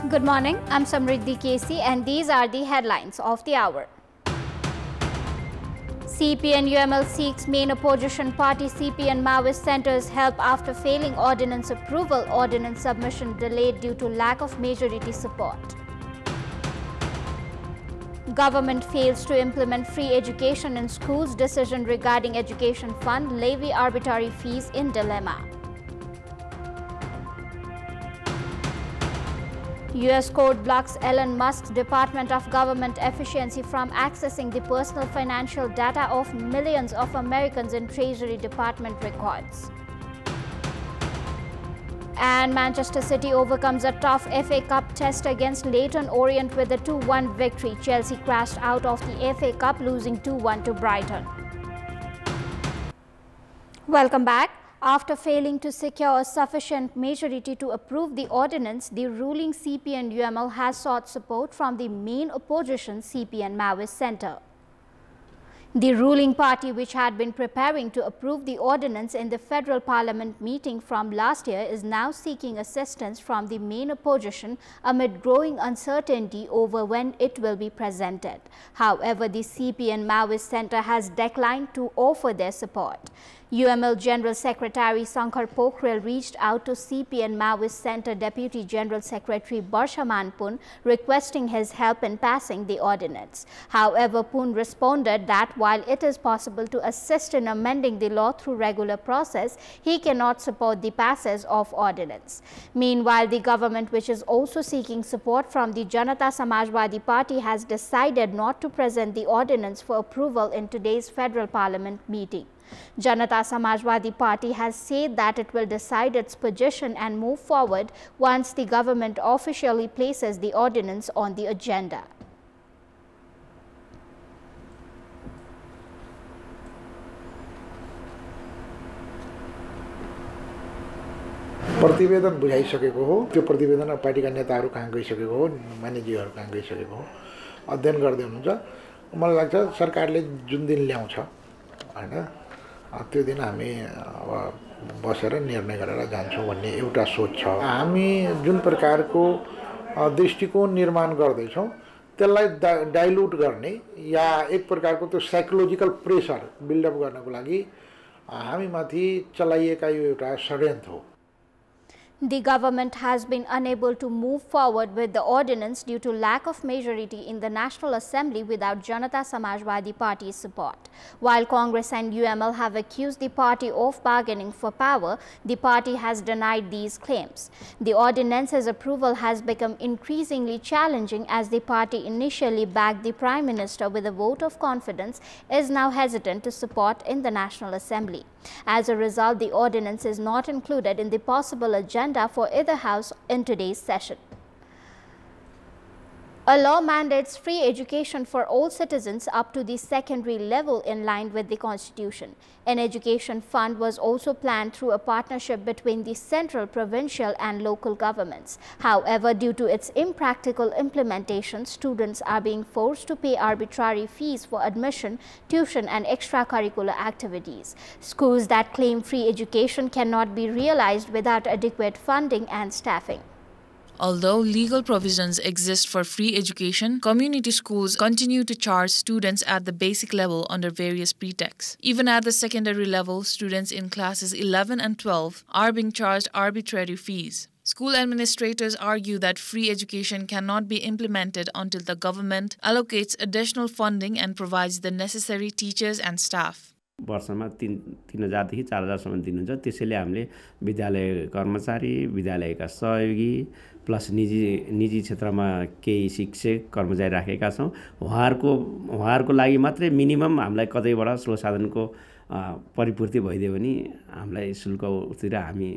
Good morning, I'm Samriddhi K.C. and these are the headlines of the hour. CPN UML seeks main opposition party CPN Maoist centers help after failing ordinance approval. Ordinance submission delayed due to lack of majority support. Government fails to implement free education in schools. Decision regarding education fund levy arbitrary fees in dilemma. US court blocks Elon Musk's Department of Government Efficiency from accessing the personal financial data of millions of Americans in Treasury Department records. And Manchester City overcomes a tough FA Cup test against Leyton Orient with a 2-1 victory. Chelsea crashed out of the FA Cup, losing 2-1 to Brighton. Welcome back. After failing to secure a sufficient majority to approve the ordinance, the ruling CPN UML has sought support from the main opposition CPN Maoist Centre. The ruling party, which had been preparing to approve the ordinance in the federal parliament meeting from last year, is now seeking assistance from the main opposition amid growing uncertainty over when it will be presented. However, the CPN Maoist Centre has declined to offer their support. UML General Secretary Sankar Pokhrel reached out to CPN Maoist Centre Deputy General Secretary Barshaman Pun requesting his help in passing the ordinance. However, Pun responded that while it is possible to assist in amending the law through regular process, he cannot support the passage of ordinance. Meanwhile, the government, which is also seeking support from the Janata Samajwadi Party, has decided not to present the ordinance for approval in today's federal parliament meeting. Janata Samajwadi Party has said that it will decide its position and move forward once the government officially places the ordinance on the agenda. प्रतिवेदन बुझाइसकेको हो त्यो प्रतिवेदन पार्टीका नेताहरू कहाँ गइसकेको हो मान्यजीहरू कहाँ गइसकेको हो अध्ययन गर्दै हुनुहुन्छ मलाई लाग्छ सरकारले जुन दिन ल्याउँछ हैन त्यो दिन हामी अब बसेर निर्णय गरेर जान्छौं भन्ने एउटा सोच छ हामी जुन प्रकारको दृष्टिकोण निर्माण गर्दै छौं त्यसलाई डाइल्युट गर्ने या एक प्रकारको त्यो साइकोलोजिकल प्रेसर बिल्ड अप गर्नको लागि हामी माथि चलाइएका यो एउटा षड्यन्त्र हो. The government has been unable to move forward with the ordinance due to lack of majority in the National Assembly without Janata Samajwadi Party's support. While Congress and UML have accused the party of bargaining for power, the party has denied these claims. The ordinance's approval has become increasingly challenging as the party initially backed the Prime Minister with a vote of confidence is now hesitant to support in the National Assembly. As a result, the ordinance is not included in the possible agenda for either house in today's session. A law mandates free education for all citizens up to the secondary level in line with the Constitution. An education fund was also planned through a partnership between the central, provincial and local governments. However, due to its impractical implementation, students are being forced to pay arbitrary fees for admission, tuition and extracurricular activities. Schools that claim free education cannot be realized without adequate funding and staffing. Although legal provisions exist for free education, community schools continue to charge students at the basic level under various pretexts. Even at the secondary level, students in classes 11 and 12 are being charged arbitrary fees. School administrators argue that free education cannot be implemented until the government allocates additional funding and provides the necessary teachers and staff. वर्षमा 3000 देखि 4000 सम्म दिनुहुन्छ. त्यसैले हामीले विद्यालय कर्मचारी, विद्यालयका सहयोगी प्लस निजी क्षेत्रमा केही शिक्षक कर्मचारी राखेका छौं. उहाँहरुको लागि मात्रै मिनिमम हामीलाई कतैबाट स्रोत साधनको परिपूर्ति भइदियो भने हामीलाई शुल्कतिर हामी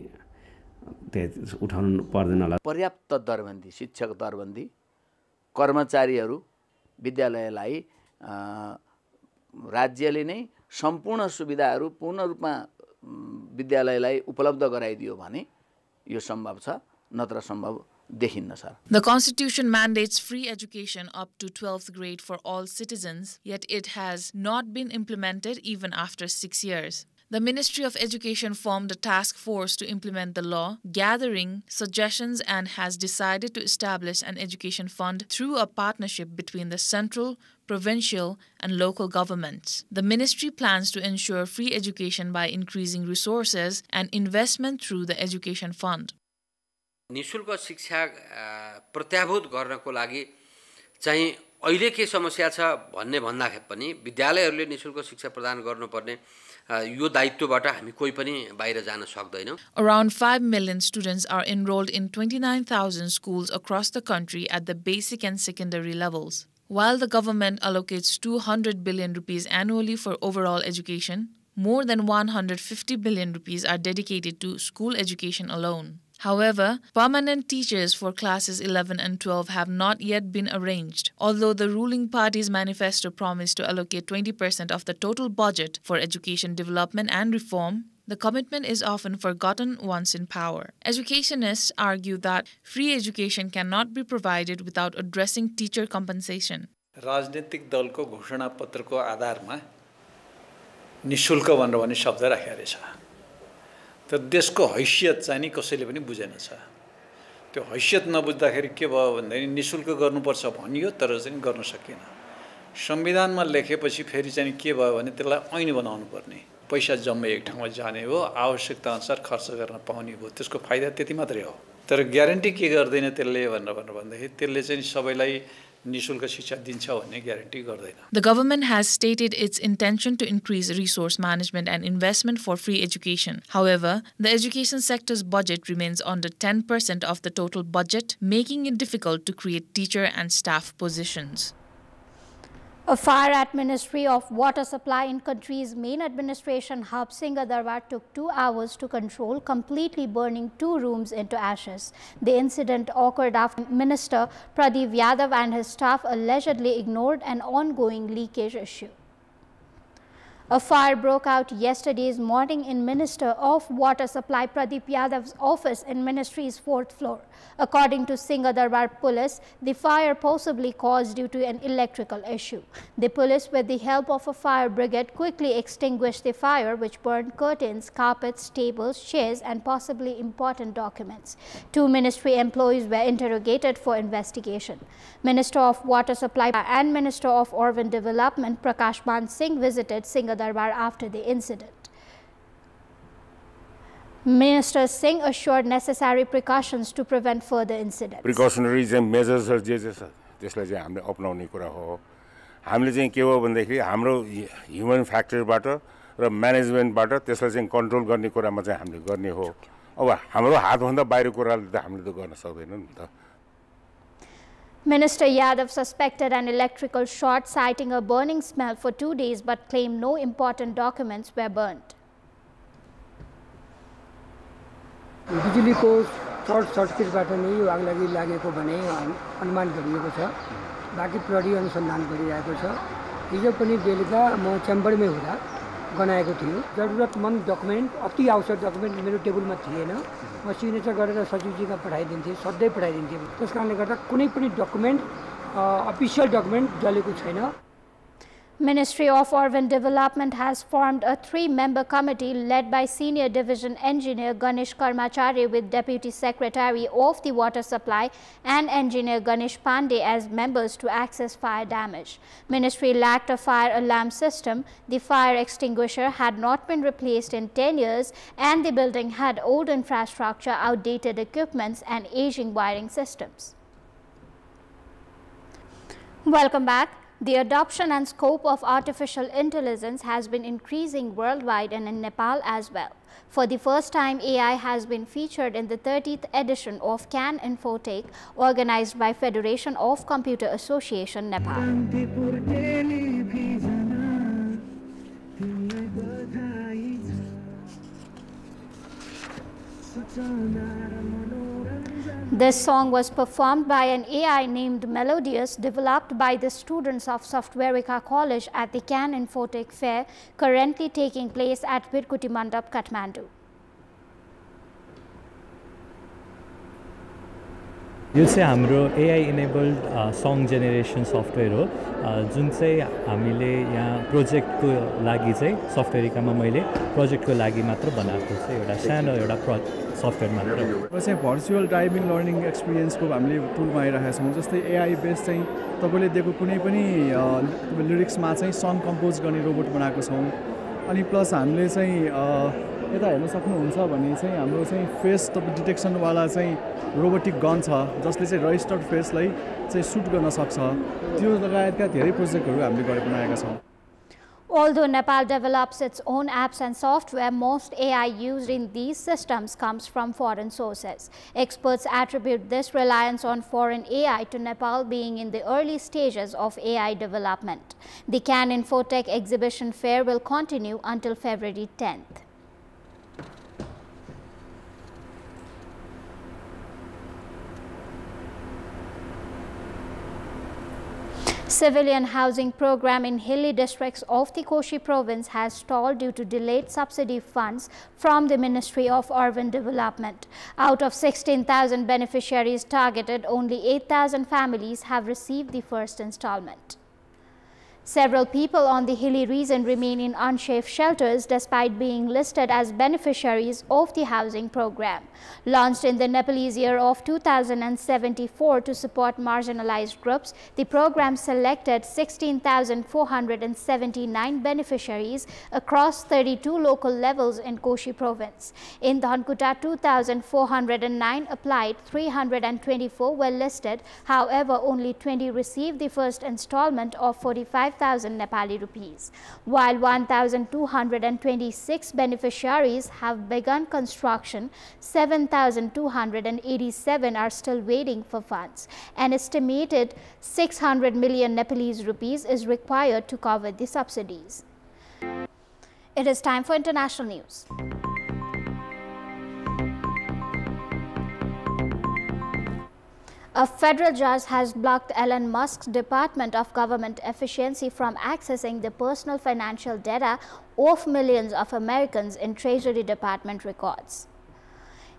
उठाउनु पर्दैन होला. पर्याप्त दरबन्दी, शिक्षक दरबन्दी, कर्मचारीहरू विद्यालयलाई राज्यले नै सम्पूर्ण सुविधाहरू पूर्ण रूपमा विद्यालयलाई उपलब्ध गराइदियो भने यो सम्भव छ, नत्र सम्भव देखिन्न sir. The Constitution mandates free education up to 12th grade for all citizens, yet it has not been implemented even after 6 years. The Ministry of Education formed a task force to implement the law, gathering suggestions, and has decided to establish an education fund through a partnership between the central, provincial, and local governments. The ministry plans to ensure free education by increasing resources and investment through the education fund. निशुल्क शिक्षा प्रत्याभूत गर्नको लागि चाहिँ अहिले के समस्या छ भन्ने भन्दाखेरि पनि विद्यालयहरूले निशुल्क शिक्षा प्रदान गर्नुपर्ने यो दायित्वबाट हामी कोही पनि बाहिर जान सक्दैनौं. Around 5 million students are enrolled in 29,000 schools across the country at the basic and secondary levels. While the government allocates 200 billion rupees annually for overall education, more than 150 billion rupees are dedicated to school education alone. However, permanent teachers for classes 11 and 12 have not yet been arranged. Although the ruling party's manifesto promised to allocate 20% of the total budget for education development and reform, the commitment is often forgotten once in power. Educationists argue that free education cannot be provided without addressing teacher compensation. राजनीतिक दलको घोषणा पत्रको आधारमा निशुल्क भनेर भन्ने शब्द राखेको रहेछ. तर देशको हैसियत चाहिँ नि कसैले पनि बुझेन छ. त्यो हैसियत नबुझ्दाखेरि के भयो भन्दाखेरि निशुल्क गर्नुपर्छ भनियो तर चाहिँ गर्न सकिएन. संविधानमा लेखेपछि फेरि चाहिँ के भयो भने त्यसलाई ऐन बनाउनु पर्ने. पैसा जम्मै एक ठाउँमा जाने हो, आवश्यकता अनुसार खर्च गर्न पाउने हो. त्यसको फाइदा त्यति मात्रै हो. तर ग्यारेन्टी के गर्दैन त्यसले भनेर भन्दाखेरि त्यसले चाहिँ सबैलाई निशुल्क शिक्षा दिन्छ भन्ने ग्यारेन्टी गर्दैन. The government has stated its intention to increase resource management and investment for free education. However, the education sector's budget remains under 10% of the total budget, making it difficult to create teacher and staff positions. A fire at Ministry of Water Supply in country's main administration hub Singadarbar took 2 hours to control, completely burning 2 rooms into ashes. The incident occurred after Minister Pradeep Yadav and his staff allegedly ignored an ongoing leakage issue. A fire broke out yesterday's morning in Minister of Water Supply Pradeep Yadav's office in Ministry's 4th floor. According to Singadarbar police, the fire possibly caused due to an electrical issue. The police, with the help of a fire brigade, quickly extinguished the fire, which burned curtains, carpets, tables, chairs, and possibly important documents. 2 ministry employees were interrogated for investigation. Minister of Water Supply and Minister of Urban Development Prakash Man Singh visited Singadarbar after the incident. Minister Singh assured necessary precautions to prevent further incidents. Precautionary measures are त्यसलाई चाहिँ हामीले अपनाउने कुरा हो. हामीले चाहिँ के हो भन्दाखेरि हाम्रो ह्युमन फ्याक्टरबाट र म्यानेजमेन्टबाट त्यसलाई चाहिँ कन्ट्रोल गर्ने कुरामा चाहिँ हामीले गर्ने हो. अब हाम्रो हातभन्दा बाहिर कुराले त हामीले त गर्न सक्दैनौँ नि त. Minister Yadav suspected an electrical short, citing a burning smell for 2 days, but claimed no important documents were burnt. बिजुलीको सर्ट सर्किटबाट नै यो आगलागी लागेको भने अनुमान गरिएको छ. बाँकी प्रहरी अनुसन्धान गरिरहेको छ. हिजो पनि बेलुका म च्याम्बरमै हुँदा गनाएको थियो. जरुरतमन्द डकुमेन्ट, अति आवश्यक डकुमेन्ट मेरो टेबलमा थिएन. म सिग्नेचर गरेर सचिवजीमा पठाइदिन्थेँ, सधैँ पठाइदिन्थेँ. त्यस कारणले गर्दा कुनै पनि डकुमेन्ट अफिसियल डकुमेन्ट जलेको छैन. Ministry of Urban Development has formed a 3-member committee led by Senior Division Engineer Ganesh Karmachari with Deputy Secretary of the Water Supply and Engineer Ganesh Pandey as members to assess fire damage. Ministry lacked a fire alarm system, the fire extinguisher had not been replaced in 10 years, and the building had old infrastructure, outdated equipments, and aging wiring systems. Welcome back. The adoption and scope of artificial intelligence has been increasing worldwide and in Nepal as well. For the first time, AI has been featured in the 30th edition of Can Infotech, organized by Federation of Computer Association, Nepal. This song was performed by an AI named Melodious, developed by the students of Softwareka College at the Can Infotech Fair, currently taking place at Virkuti Mandap, Kathmandu. यो चाहिँ हाम्रो AI enabled song generation software हो जुन चाहिँ हामीले यहाँ प्रोजेक्टको लागि चाहिँ सफ्टवेयरमा मैले प्रोजेक्टको लागि मात्र बनाएको चाहिँ एउटा सानो एउटा सफ्टवेयर मात्र हो चाहिँ भर्चुअल ड्राइभिङ लर्निङ एक्सपिरियन्सको हामीले टुल बनाइरहेका छौँ जस्तै AI बेस्ड चाहिँ तपाईले दिएको कुनै पनि लिरिक्समा चाहिँ सङ कम्पोज गर्ने रोबोट बनाएको छौँ अनि प्लस हामीले चाहिँ यता हेर्न सक्नुहुन्छ भने चाहिँ हाम्रो चाहिँ फेस डिटेक्सनवाला चाहिँ रोबोटिक गन छ जसले चाहिँ रजिस्टर्ड फेसलाई चाहिँ सुट गर्न सक्छ त्यो लगायतका धेरै प्रोजेक्टहरू हामीले बनाएका छौँ Although Nepal develops its own apps and software, most AI used in these systems comes from foreign sources. Experts attribute this reliance on foreign AI to Nepal being in the early stages of AI development. The Cannes Infotech exhibition fair will continue until February 10th. Civilian housing program in hilly districts of the Koshi province has stalled due to delayed subsidy funds from the Ministry of Urban Development. Out of 16,000 beneficiaries targeted, only 8,000 families have received the first installment. Several people on the hilly region remain in unsafe shelters despite being listed as beneficiaries of the housing program. Launched in the Nepalese year of 2074 to support marginalized groups, the program selected 16,479 beneficiaries across 32 local levels in Koshi province. In Dhankuta, 2,409 applied, 324 were listed. However, only 20 received the first installment of 45,000 Nepali rupees, while 1,226 beneficiaries have begun construction. 7,287 are still waiting for funds. An estimated 600 million Nepalese rupees is required to cover the subsidies. It is time for international news. A federal judge has blocked Elon Musk's Department of Government Efficiency from accessing the personal financial data of millions of Americans in Treasury Department records.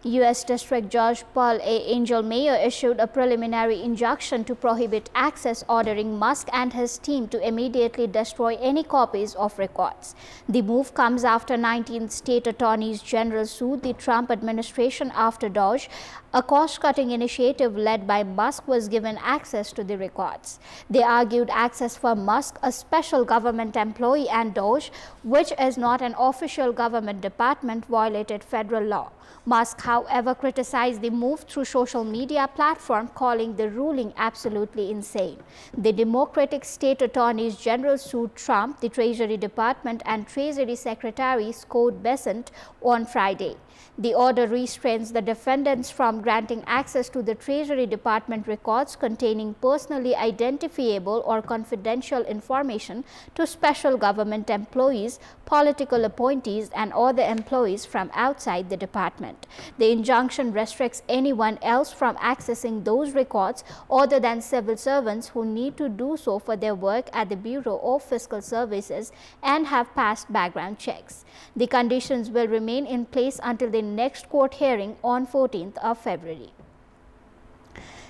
U.S. District Judge Paul A. Angel Mayer issued a preliminary injunction to prohibit access, ordering Musk and his team to immediately destroy any copies of records. The move comes after 19 state attorneys general sued the Trump administration after DOJ, a cost-cutting initiative led by Musk, was given access to the records. They argued access for Musk, a special government employee, and DOJ, which is not an official government department, violated federal law. Musk, however, criticized the move through social media platform, calling the ruling absolutely insane. The Democratic state attorneys general sued Trump, the Treasury Department, and Treasury Secretary Scott Bessent on Friday. The order restrains the defendants from granting access to the Treasury Department records containing personally identifiable or confidential information to special government employees, political appointees, and other employees from outside the department. The injunction restricts anyone else from accessing those records other than civil servants who need to do so for their work at the Bureau of Fiscal Services and have passed background checks. The conditions will remain in place until the next court hearing on 14th of February.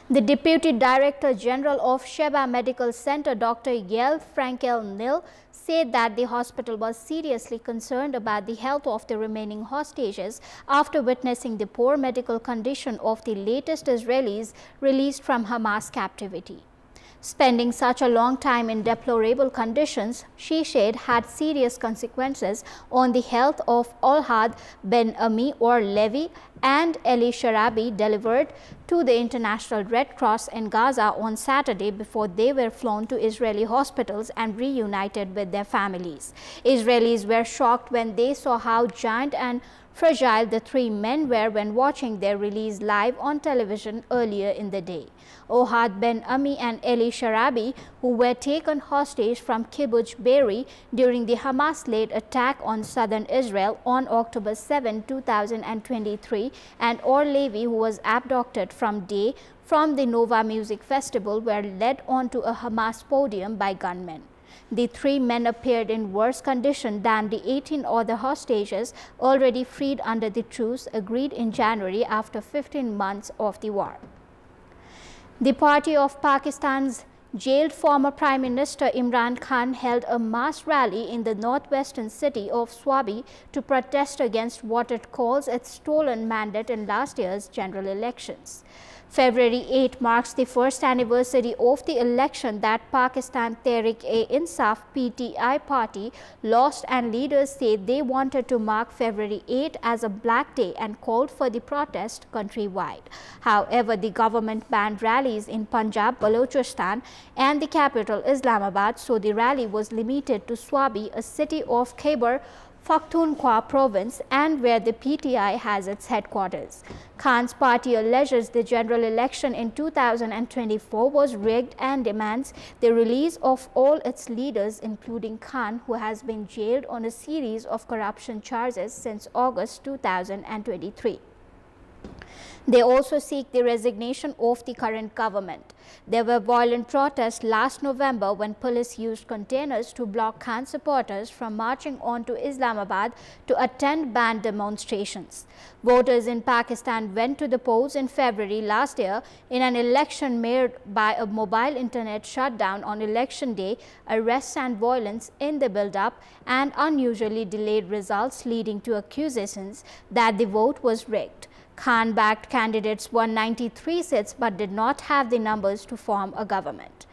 The Deputy Director General of Sheba Medical Center, Dr. Yael Frankel-Nil, said that the hospital was seriously concerned about the health of the remaining hostages after witnessing the poor medical condition of the latest Israelis released from Hamas captivity. Spending such a long time in deplorable conditions, she said, had serious consequences on the health of Ohad Ben Ami or Levi and Eli Sharabi, delivered to the International Red Cross in Gaza on Saturday before they were flown to Israeli hospitals and reunited with their families. Israelis were shocked when they saw how giant and fragile the three men were when watching their release live on television earlier in the day. Ohad Ben Ami and Eli Sharabi, who were taken hostage from Kibbutz Be'eri during the Hamas-led attack on southern Israel on October 7, 2023, and Or Levi, who was abducted from the Nova Music Festival, were led onto a Hamas podium by gunmen. The three men appeared in worse condition than the 18 other hostages already freed under the truce agreed in January after 15 months of the war. The party of Pakistan's jailed former Prime Minister Imran Khan held a mass rally in the northwestern city of Swabi to protest against what it calls its stolen mandate in last year's general elections. February 8 marks the first anniversary of the election that Pakistan Tehreek-e-Insaf (PTI) party lost, and leaders say they wanted to mark February 8 as a black day and called for the protest countrywide. However, the government banned rallies in Punjab, Balochistan and the capital Islamabad, so the rally was limited to Swabi, a city of Khyber Pakhtunkhwa province and where the PTI has its headquarters. Khan's party alleges the general election in 2024 was rigged and demands the release of all its leaders, including Khan, who has been jailed on a series of corruption charges since August 2023. They also seek the resignation of the current government. There were violent protests last November when police used containers to block Khan supporters from marching on to Islamabad to attend banned demonstrations. Voters in Pakistan went to the polls in February last year in an election marred by a mobile internet shutdown on election day, arrests and violence in the build-up, and unusually delayed results, leading to accusations that the vote was rigged. Khan-backed candidates won 93 seats but did not have the numbers to form a government.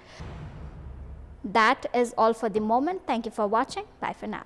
That is all for the moment. Thank you for watching. Bye for now.